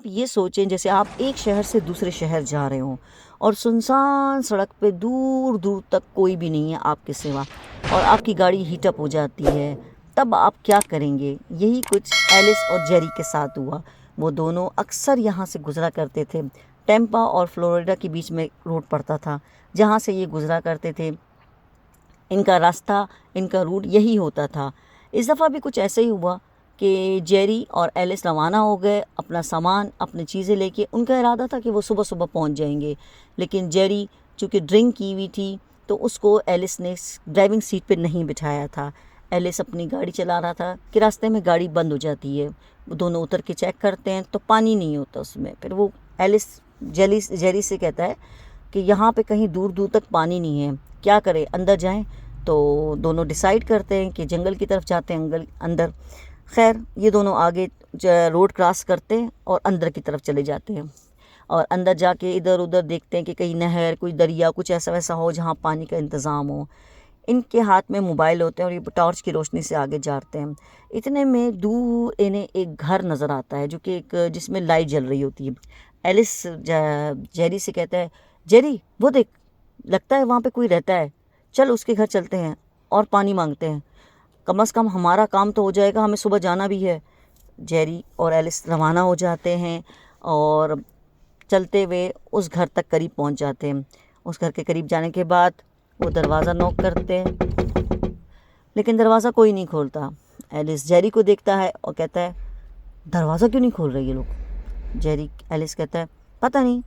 آپ یہ سوچیں جیسے آپ ایک شہر سے دوسرے شہر جا رہے ہوں اور سنسان سڑک پہ دور دور تک کوئی بھی نہیں ہے آپ کے سوا، اور آپ کی گاڑی ہیٹ اپ ہو جاتی ہے، تب آپ کیا کریں گے؟ یہی کچھ ایلس اور جیری کے ساتھ ہوا۔ وہ دونوں اکثر یہاں سے گزرا کرتے تھے۔ ٹیمپا اور فلوریڈا کے بیچ میں روڈ پڑتا تھا جہاں سے یہ گزرا کرتے تھے۔ ان کا راستہ، ان کا روٹ یہی ہوتا تھا۔ اس دفعہ بھی کچھ ایسا ہی ہوا کہ جیری اور ایلس روانہ ہو گئے اپنا سامان، اپنی چیزیں لے کے۔ ان کا ارادہ تھا کہ وہ صبح صبح پہنچ جائیں گے، لیکن جیری چونکہ ڈرنک کی ہوئی تھی تو اس کو ایلس نے ڈرائیونگ سیٹ پہ نہیں بٹھایا تھا۔ ایلس اپنی گاڑی چلا رہا تھا کہ راستے میں گاڑی بند ہو جاتی ہے، وہ دونوں اتر کے چیک کرتے ہیں تو پانی نہیں ہوتا اس میں۔ پھر وہ ایلس جیری سے کہتا ہے کہ یہاں پہ کہیں دور دور تک پانی نہیں ہے، کیا کریں، اندر جائیں؟ تو دونوں ڈیسائیڈ کرتے ہیں کہ جنگل کی طرف جاتے ہیں اندر۔ خیر یہ دونوں آگے روڈ کراس کرتے ہیں اور اندر کی طرف چلے جاتے ہیں، اور اندر جا کے ادھر ادھر دیکھتے ہیں کہ کہیں نہر، کوئی دریا، کچھ ایسا ویسا ہو جہاں پانی کا انتظام ہو۔ ان کے ہاتھ میں موبائل ہوتے ہیں اور یہ ٹارچ کی روشنی سے آگے جاتے ہیں۔ اتنے میں دور انہیں ایک گھر نظر آتا ہے جو کہ جس میں لائٹ جل رہی ہوتی ہے۔ ایلس جیری سے کہتا ہے، جیری وہ دیکھ، لگتا ہے وہاں پہ کوئی رہتا ہے، چل اس کے گھر چلتے ہیں اور پانی مانگتے ہیں، کم از کم ہمارا کام تو ہو جائے گا، ہمیں صبح جانا بھی ہے۔ جیری اور ایلس روانہ ہو جاتے ہیں اور چلتے ہوئے اس گھر تک قریب پہنچ جاتے ہیں۔ اس گھر کے قریب جانے کے بعد وہ دروازہ نوک کرتے ہیں لیکن دروازہ کوئی نہیں کھولتا۔ ایلس جیری کو دیکھتا ہے اور کہتا ہے، دروازہ کیوں نہیں کھول رہے یہ لوگ؟ ایلس کہتا ہے، پتہ نہیں۔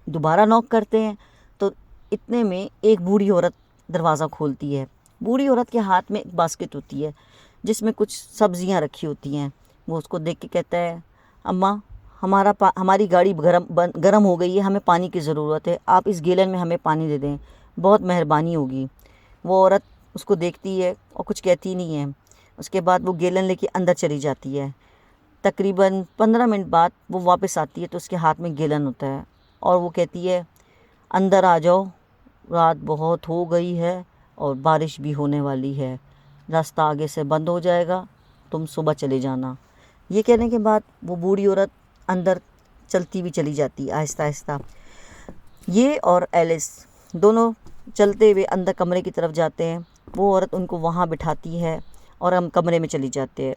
دوبارہ نوک کرتے ہیں تو اتنے میں ایک بوڑھی عورت دروازہ کھولتی ہے۔ بوڑھی عورت کے ہاتھ میں ایک باسکٹ ہوتی ہے جس میں کچھ سبزیاں رکھی ہوتی ہیں۔ وہ اس کو دیکھ کے کہتا ہے، اماں ہماری گاڑی گرم ہو گئی ہے، ہمیں پانی کی ضرورت ہے، آپ اس گیلن میں ہمیں پانی دے دیں، بہت مہربانی ہوگی۔ وہ عورت اس کو دیکھتی ہے اور کچھ کہتی نہیں ہے۔ اس کے بعد وہ گیلن لے کے اندر چلی جاتی ہے۔ تقریباً 15 منٹ بعد وہ واپس آتی ہے تو اس کے ہاتھ میں گیلن ہوتا ہے اور وہ کہتی ہے، اندر آ جاؤ، رات بہت ہو گئی ہے اور بارش بھی ہونے والی ہے، راستہ آگے سے بند ہو جائے گا، تم صبح چلے جانا۔ یہ کہنے کے بعد وہ بوڑھی عورت اندر چلتی بھی چلی جاتی ہے آہستہ آہستہ۔ یہ اور ایلس دونوں چلتے ہوئے اندر کمرے کی طرف جاتے ہیں۔ وہ عورت ان کو وہاں بٹھاتی ہے اور ہم کمرے میں چلی جاتے ہیں۔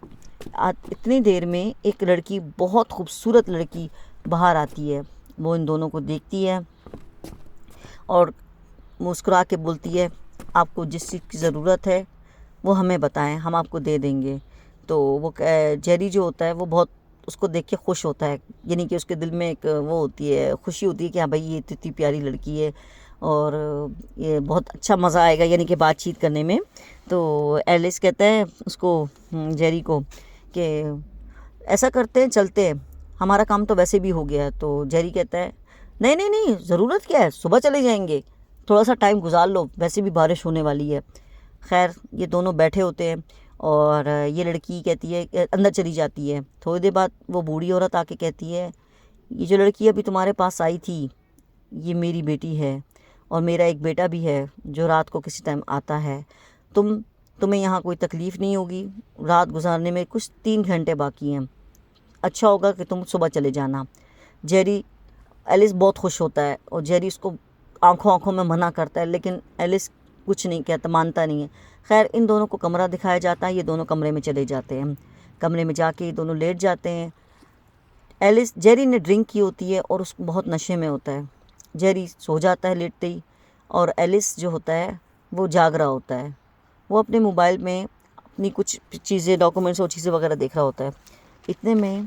اتنی دیر میں ایک لڑکی، بہت خوبصورت لڑکی باہر آتی ہے۔ وہ ان دونوں کو دیکھتی ہے اور مسکرا کے بولتی ہے، آپ کو جس چیز کی ضرورت ہے وہ ہمیں بتائیں، ہم آپ کو دے دیں گے۔ تو وہ جیری جو ہوتا ہے وہ بہت اس کو دیکھ کے خوش ہوتا ہے، یعنی کہ اس کے دل میں ایک وہ ہوتی ہے، خوشی ہوتی ہے کہ ہاں بھائی یہ اتنی پیاری لڑکی ہے اور یہ بہت اچھا مزہ آئے گا یعنی کہ بات چیت کرنے میں۔ تو ایلس کہتا ہے اس کو، جیری کو، کہ ایسا کرتے ہیں، چلتے ہیں، ہمارا کام تو ویسے بھی ہو گیا ہے۔ تو جیری کہتا ہے، نہیں نہیں نہیں، ضرورت کیا ہے، صبح چلے جائیں گے، تھوڑا سا ٹائم گزار لو، ویسے بھی بارش ہونے والی ہے۔ خیر یہ دونوں بیٹھے ہوتے ہیں اور یہ لڑکی کہتی ہے، اندر چلی جاتی ہے۔ تھوڑی دیر بعد وہ بوڑھی عورت آ کے کہتی ہے، یہ جو لڑکی ابھی تمہارے پاس آئی تھی یہ میری بیٹی ہے اور میرا ایک بیٹا بھی ہے جو رات کو کسی ٹائم آتا ہے۔ تمہیں یہاں کوئی تکلیف نہیں ہوگی، رات گزارنے میں کچھ 3 گھنٹے باقی ہیں، اچھا ہوگا کہ تم صبح چلے جانا۔ ایلس بہت خوش ہوتا ہے اور جیری اس کو آنکھوں میں منع کرتا ہے، لیکن ایلس کچھ نہیں کہتا، مانتا نہیں ہے۔ خیر ان دونوں کو کمرہ دکھایا جاتا ہے، یہ دونوں کمرے میں چلے جاتے ہیں۔ کمرے میں جا کے یہ دونوں لیٹ جاتے ہیں۔ جیری نے ڈرنک کی ہوتی ہے اور اس کو بہت نشے میں ہوتا ہے۔ جیری سو جاتا ہے لیٹتے ہی، اور ایلس جو ہوتا ہے وہ جاگ رہا ہوتا ہے۔ وہ اپنے موبائل میں اپنی کچھ چیزیں، ڈاکومنٹس اور چیزیں وغیرہ دیکھ رہا ہوتا ہے۔ اتنے میں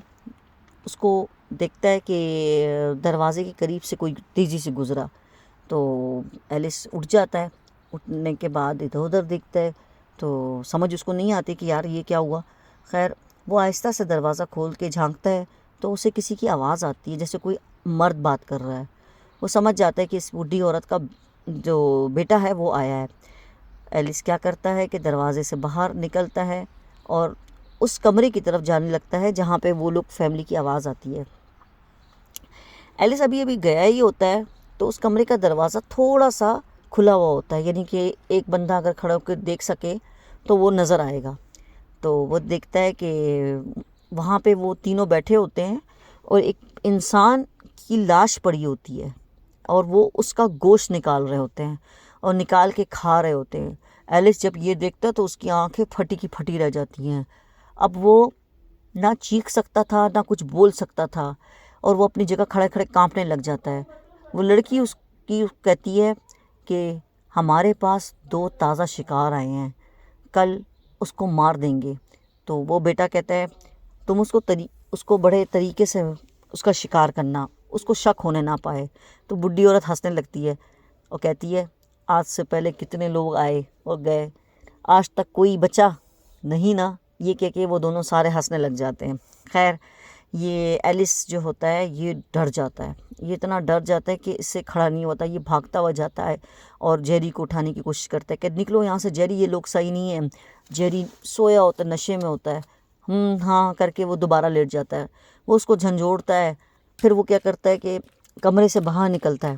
اس کو دیکھتا ہے کہ دروازے کے قریب سے کوئی تیزی سے گزرا، تو ایلس اٹھ جاتا ہے۔ اٹھنے کے بعد ادھر ادھر دیکھتا ہے تو سمجھ اس کو نہیں آتی کہ یار یہ کیا ہوا۔ خیر وہ آہستہ سے دروازہ کھول کے جھانکتا ہے تو اسے کسی کی آواز آتی ہے جیسے کوئی مرد بات کر رہا ہے۔ وہ سمجھ جاتا ہے کہ اس بوڑھی عورت کا جو بیٹا ہے وہ آیا ہے۔ ایلس کیا کرتا ہے کہ دروازے سے باہر نکلتا ہے اور اس کمرے کی طرف جانے لگتا ہے جہاں پہ وہ لوگ فیملی کی آواز آتی ہے۔ ایلس ابھی گیا ہی ہوتا ہے تو اس کمرے کا دروازہ تھوڑا سا کھلا ہوا ہوتا ہے، یعنی کہ ایک بندہ اگر کھڑا ہو کے دیکھ سکے تو وہ نظر آئے گا۔ تو وہ دیکھتا ہے کہ وہاں پہ وہ تینوں بیٹھے ہوتے ہیں اور ایک انسان کی لاش پڑی ہوتی ہے اور وہ اس کا گوشت نکال رہے ہوتے ہیں اور نکال کے کھا رہے ہوتے ہیں۔ ایلس جب یہ دیکھتا ہے تو اس کی آنکھیں پھٹی کی پھٹی رہ جاتی ہیں۔ اب وہ نہ چیخ سکتا تھا نہ کچھ بول سکتا تھا اور وہ اپنی جگہ کھڑے کھڑے کانپنے لگ جاتا ہے۔ وہ لڑکی اس کی کہتی ہے کہ ہمارے پاس 2 تازہ شکار آئے ہیں، کل اس کو مار دیں گے۔ تو وہ بیٹا کہتا ہے تم اس کو بڑے طریقے سے اس کا شکار کرنا، اس کو شک ہونے نہ پائے۔ تو بڈھی عورت ہنسنے لگتی ہے اور کہتی ہے آج سے پہلے کتنے لوگ آئے اور گئے، آج تک کوئی بچا نہیں نا۔ یہ کہہ کے وہ دونوں سارے ہنسنے لگ جاتے ہیں۔ خیر یہ ایلس جو ہوتا ہے یہ ڈر جاتا ہے، یہ اتنا ڈر جاتا ہے کہ اس سے کھڑا نہیں ہوتا، یہ بھاگتا ہوا جاتا ہے اور جیری کو اٹھانے کی کوشش کرتا ہے کہ نکلو یہاں سے جیری، یہ لوگ صحیح نہیں ہیں۔ جیری سویا ہوتا ہے، نشے میں ہوتا ہے، ہاں کر کے وہ دوبارہ لیٹ جاتا ہے۔ وہ اس کو جھنجھوڑتا ہے، پھر وہ کیا کرتا ہے کہ کمرے سے باہر نکلتا ہے،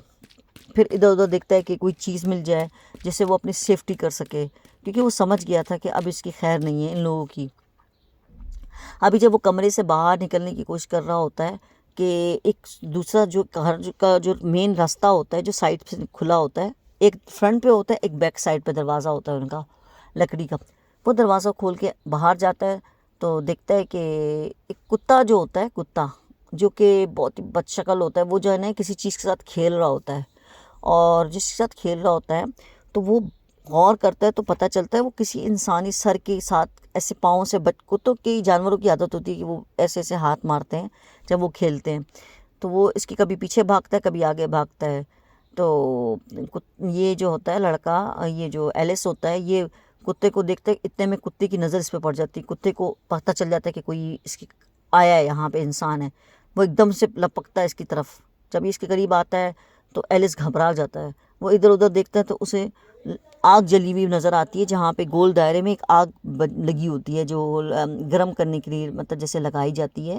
پھر ادھر ادھر دیکھتا ہے کہ کوئی چیز مل جائے جس سے وہ اپنی سیفٹی کر سکے، کیونکہ وہ سمجھ گیا تھا کہ اب اس کی خیر نہیں ہے ان لوگوں کی۔ ابھی جب وہ کمرے سے باہر نکلنے کی کوشش کر رہا ہوتا ہے کہ ایک دوسرا جو گھر کا جو مین راستہ ہوتا ہے جو سائڈ سے کھلا ہوتا ہے، ایک فرنٹ پہ ہوتا ہے ایک بیک سائڈ پہ دروازہ ہوتا ہے ان کا لکڑی کا، وہ دروازہ کھول کے باہر جاتا ہے تو دیکھتا ہے کہ ایک کتا جو ہوتا ہے، کتا جو کہ بہت ہی بد شکل ہوتا ہے، وہ جو ہے نا کسی چیز کے ساتھ کھیل رہا ہوتا ہے، اور جس کے ساتھ کھیل رہا ہوتا ہے تو وہ غور کرتا ہے تو پتہ چلتا ہے وہ کسی انسانی سر کے ساتھ ایسے پاؤں سے، کتوں کی جانوروں کی عادت ہوتی ہے کہ وہ ایسے ایسے ہاتھ مارتے ہیں جب وہ کھیلتے ہیں، تو وہ اس کی کبھی پیچھے بھاگتا ہے کبھی آگے بھاگتا ہے۔ تو یہ جو ہوتا ہے لڑکا، یہ جو ایلس ہوتا ہے، یہ کتے کو دیکھتا ہے، اتنے میں کتے کی نظر اس پہ پڑ جاتی ہے، کتے کو پتہ چل جاتا ہے کہ کوئی اس کی آیا ہے، یہاں پہ انسان ہے، وہ ایک دم سے لپکتا ہے اس کی طرف۔ جب اس کے قریب آتا ہے تو ایلس گھبرا جاتا ہے، وہ ادھر ادھر دیکھتا ہے تو اسے آگ جلی ہوئی نظر آتی ہے، جہاں پہ گول دائرے میں ایک آگ لگی ہوتی ہے جو گرم کرنے کے لیے مطلب جیسے لگائی جاتی ہے،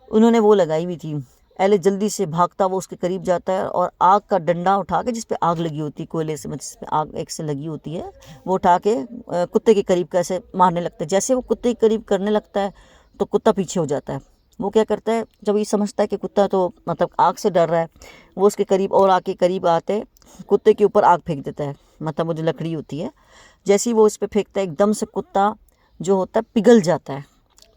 انہوں نے وہ لگائی ہوئی تھی۔ ایلس جلدی سے بھاگتا وہ اس کے قریب جاتا ہے اور آگ کا ڈنڈا اٹھا کے، جس پہ آگ لگی ہوتی ہے کوئلے سے، جس پہ آگ ایک سے لگی ہوتی ہے، وہ اٹھا کے کتے کے قریب کیسے مارنے لگتا ہے۔ جیسے وہ کتے کے قریب کرنے لگتا ہے تو کتا پیچھے ہو جاتا ہے۔ وہ کیا کرتا ہے جب یہ سمجھتا ہے کہ کتا تو مطلب آگ سے ڈر رہا ہے، وہ اس کے قریب اور آ کے قریب آتے کتے کے اوپر آگ پھینک دیتا ہے، مطلب وہ جو لکڑی ہوتی ہے، جیسے ہی وہ اس پہ پھینکتا ہے ایک دم سے کتا جو ہوتا ہے پگھل جاتا ہے،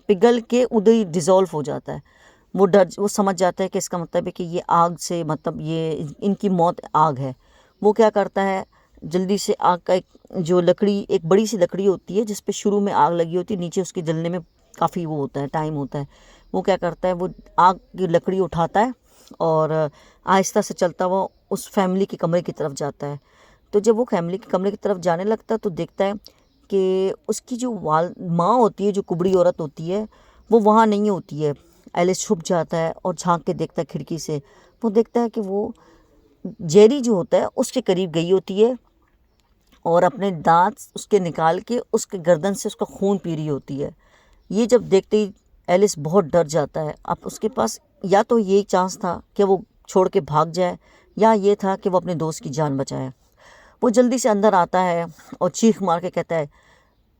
پگھل کے ادھر ہی ڈیزولو ہو جاتا ہے۔ وہ سمجھ جاتا ہے کہ اس کا مطلب ہے کہ یہ آگ سے مطلب یہ ان کی موت آگ ہے۔ وہ کیا کرتا ہے جلدی سے آگ کا ایک جو لکڑی، ایک بڑی سی لکڑی ہوتی ہے جس پہ شروع میں آگ لگی ہوتی ہے، نیچے اس کے جلنے میں کافی وہ ہوتا ہے ٹائم ہوتا ہے، وہ کیا کرتا ہے وہ آگ کی لکڑی اٹھاتا ہے اور آہستہ سے چلتا ہوا اس فیملی کے کمرے کی طرف جاتا ہے۔ تو جب وہ فیملی کے کمرے کی طرف جانے لگتا ہے تو دیکھتا ہے کہ اس کی جو ماں ہوتی ہے، جو کبڑی عورت ہوتی ہے، وہ وہاں نہیں ہوتی ہے۔ ایلس چھپ جاتا ہے اور جھانک کے دیکھتا ہے کھڑکی سے، وہ دیکھتا ہے کہ وہ جیری جو ہوتا ہے اس کے قریب گئی ہوتی ہے اور اپنے دانت اس کے نکال کے اس کے گردن سے اس کا خون پی رہی ہوتی ہے۔ یہ جب دیکھتے ہی ایلس بہت ڈر جاتا ہے۔ اب اس کے پاس یا تو یہی چانس تھا کہ وہ چھوڑ کے بھاگ جائے، یا یہ تھا کہ وہ اپنے دوست کی جان بچائے۔ وہ جلدی سے اندر آتا ہے اور چیخ مار کے کہتا ہے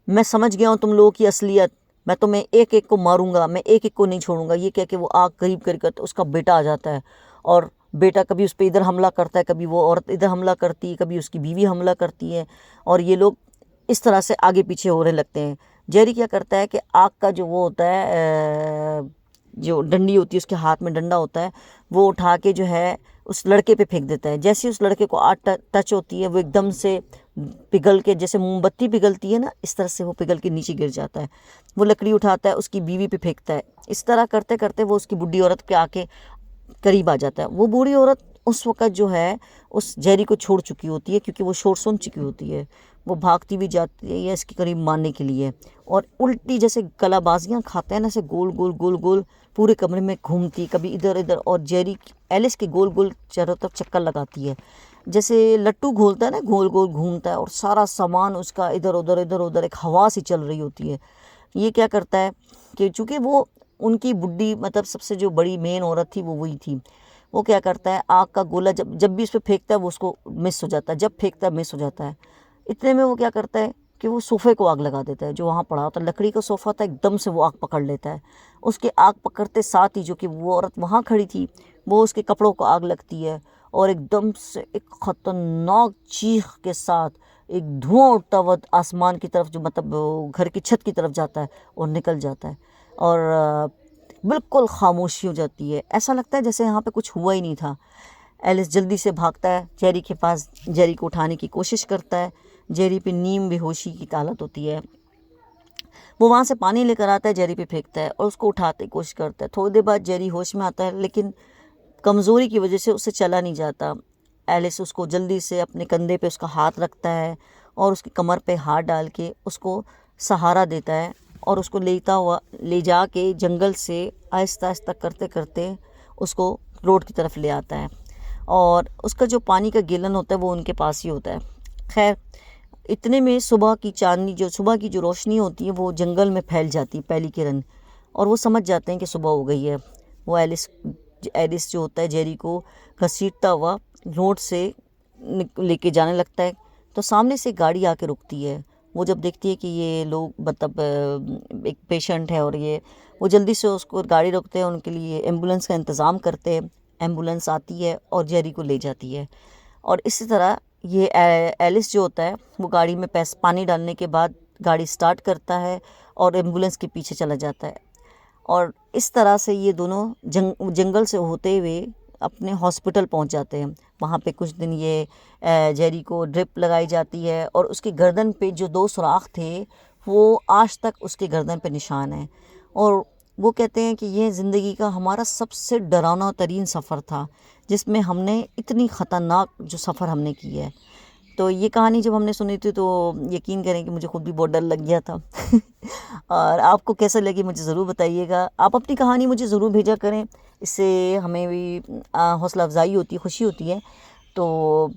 میں سمجھ گیا ہوں تم لوگوں کی اصلیت، میں تمہیں ایک ایک کو ماروں گا، میں ایک ایک کو نہیں چھوڑوں گا۔ یہ کہہ کے وہ آگ قریب کر اس کا بیٹا آ جاتا ہے، اور بیٹا کبھی اس پہ ادھر حملہ کرتا ہے، کبھی وہ عورت ادھر حملہ کرتی ہے، کبھی اس کی بیوی حملہ کرتی ہے، اور یہ لوگ اس طرح سے آگے پیچھے ہونے لگتے ہیں۔ جیری کیا کرتا ہے کہ آگ کا جو وہ ہوتا ہے، جو ڈنڈی ہوتی ہے، اس کے ہاتھ میں ڈنڈا ہوتا ہے، وہ اٹھا کے جو ہے اس لڑکے پہ پھینک دیتا ہے۔ جیسے اس لڑکے کو آگ ٹچ ہوتی ہے، وہ ایک دم سے پگھل کے، جیسے موم بتی پگھلتی ہے نا، اس طرح سے وہ پگھل کے نیچے گر جاتا ہے۔ وہ لکڑی اٹھاتا ہے اس کی بیوی پہ پھینکتا ہے، اس طرح کرتے کرتے وہ اس کی بڈھی عورت پہ آ کے قریب آ جاتا ہے۔ وہ بوڑھی عورت اس وقت جو ہے اس جیری کو چھوڑ چکی ہوتی ہے، کیونکہ وہ شور سن چکی ہوتی ہے، وہ بھاگتی بھی جاتی ہے اس کے قریب مارنے کے لیے، اور الٹی جیسے کلا بازیاں کھاتے ہیں نا، ایسے گول گول گول گول پورے کمرے میں گھومتی، کبھی ادھر ادھر، اور جیری ایلس کے گول گول چاروں طرف چکر لگاتی ہے، جیسے لٹو گھولتا ہے نا، گول گول گھومتا ہے، اور سارا سامان اس کا ادھر ادھر ادھر ادھر ایک ہوا سی چل رہی ہوتی ہے۔ یہ کیا کرتا ہے کہ چونکہ وہ ان کی بڈھی مطلب سب سے جو بڑی مین عورت تھی وہ وہی تھی، وہ کیا کرتا ہے آگ کا گولا جب بھی اس پہ پھینکتا ہے وہ اس کو مس ہو جاتا ہے، جب پھینکتا ہے مس ہو جاتا ہے۔ اتنے میں وہ کیا کرتا ہے کہ وہ صوفے کو آگ لگا دیتا ہے، جو وہاں پڑا ہوتا ہے، لکڑی کا صوفہ تھا، ایک دم سے وہ آگ پکڑ لیتا ہے۔ اس کے آگ پکڑتے ساتھ ہی جو کہ وہ عورت وہاں کھڑی تھی، وہ اس کے کپڑوں کو آگ لگتی ہے، اور ایک دم سے ایک خطرناک چیخ کے ساتھ ایک دھواں اٹھتا ہوا آسمان کی طرف، جو مطلب گھر کی چھت کی طرف جاتا ہے اور نکل جاتا ہے، اور بالکل خاموشی ہو جاتی ہے، ایسا لگتا ہے جیسے یہاں پہ کچھ ہوا ہی نہیں تھا۔ ایلس جلدی سے بھاگتا ہے جیری کے پاس، جیری کو اٹھانے کی کوشش کرتا ہے، جیری پہ نیم بے ہوشی کی حالت ہوتی ہے، وہ وہاں سے پانی لے کر آتا ہے، جیری پہ پھینکتا ہے اور اس کو اٹھانے کی کوشش کرتا ہے۔ تھوڑی دیر بعد جیری ہوش میں آتا ہے، لیکن کمزوری کی وجہ سے اسے چلا نہیں جاتا۔ ایلس اس کو جلدی سے اپنے کندھے پہ اس کا ہاتھ رکھتا ہے اور اس کی کمر پہ ہاتھ ڈال کے اس کو سہارا دیتا ہے، اور اس کو لے جا کے جنگل سے آہستہ آہستہ کرتے کرتے اس کو روڈ کی طرف لے آتا ہے، اور اس کا جو پانی کا گیلن ہوتا ہے وہ ان کے پاس ہی ہوتا ہے۔ خیر اتنے میں صبح کی چاندنی، جو صبح کی جو روشنی ہوتی ہے، وہ جنگل میں پھیل جاتی ہے، پہلی کرن، اور وہ سمجھ جاتے ہیں کہ صبح ہو گئی ہے۔ وہ ایلس جو ہوتا ہے جیری کو گھسیٹتا ہوا روڈ سے لے کے جانے لگتا ہے، تو سامنے سے گاڑی آ کے رکتی ہے۔ وہ جب دیکھتی ہے کہ یہ لوگ مطلب ایک پیشنٹ ہے، اور وہ جلدی سے اس کو گاڑی روکتے ہیں، ان کے لیے ایمبولینس کا انتظام کرتے ہیں، ایمبولینس آتی ہے اور جیری کو لے جاتی ہے۔ اور اسی طرح یہ ایلس جو ہوتا ہے وہ گاڑی میں پانی ڈالنے کے بعد گاڑی سٹارٹ کرتا ہے اور ایمبولینس کے پیچھے چلا جاتا ہے، اور اس طرح سے یہ دونوں جنگل سے ہوتے ہوئے اپنے ہاسپٹل پہنچ جاتے ہیں۔ وہاں پہ کچھ دن یہ جیری کو ڈرپ لگائی جاتی ہے، اور اس کی گردن پہ جو 2 سوراخ تھے وہ آج تک اس کی گردن پہ نشان ہیں، اور وہ کہتے ہیں کہ یہ زندگی کا ہمارا سب سے ڈراؤنا ترین سفر تھا، جس میں ہم نے اتنی خطرناک جو سفر ہم نے کی ہے۔ تو یہ کہانی جب ہم نے سنی تھی تو یقین کریں کہ مجھے خود بھی بہت ڈر لگ گیا تھا۔ اور آپ کو کیسا لگی مجھے ضرور بتائیے گا، آپ اپنی کہانی مجھے ضرور بھیجا کریں، اس سے ہمیں بھی حوصلہ افزائی ہوتی ہے، خوشی ہوتی ہے۔ تو